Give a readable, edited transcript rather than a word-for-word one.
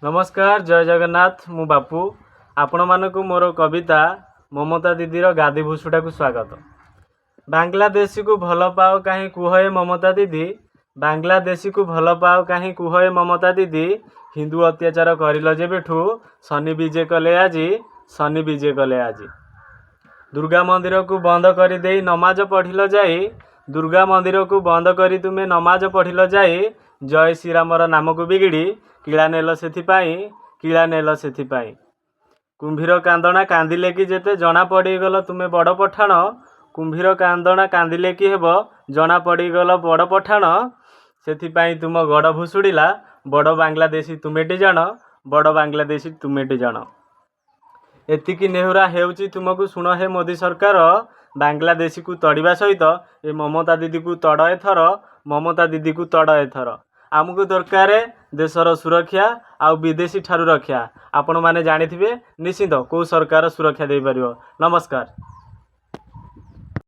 नमस्कार जय जगन्नाथ मु बापू आपण मानक मोर कविता ममता दीदीर गादी भूसुटा को स्वागत। बांग्लादेशी को भल पाओ कहीं कुहे ममता दीदी, बांग्लादेशी को भल पाओ कहीं कुहे ममता दीदी। हिंदू अत्याचार करिल जेबेठू शनि विजय कले आजी, शनि विजय कले आजी। दुर्गा मंदिर को बंद कर दे नमाज पढ़िल जाई, दुर्गा मंदिर को बंद करी तुमे नमाज पढ़िल जाई। जय श्रीरामर नाम को बिगिड़ी किला नेल सेथिपाई, किला नेल सेथिपाई। कुंभीर कांदना कांदिले कि जेते जना पड़गल तुमे बड़ पठाण, कुंभीर कांदना कांदिले कि हेब जना पड़गल बड़ पठाण। सेथिपाई तुम गड़ भुसुड़िला, बड़ बांग्लादेशी तुमेटी जान, बड़ बांग्लादेशी तुमेटी जान। एतिकी नेहुरा हेउची तुमको शुण हे मोदी सरकार, बांग्लादेशी को तड़िबा सहित ए ममता दीदी को तड़ एथर, ममता दीदी को तड़ एथर। आमको दरकार देशर सुरक्षा आउ विदेशी ठारू रक्षा। आपण माने जानिथिबे निश्चित को सरकार सुरक्षा दे पारिबो। नमस्कार।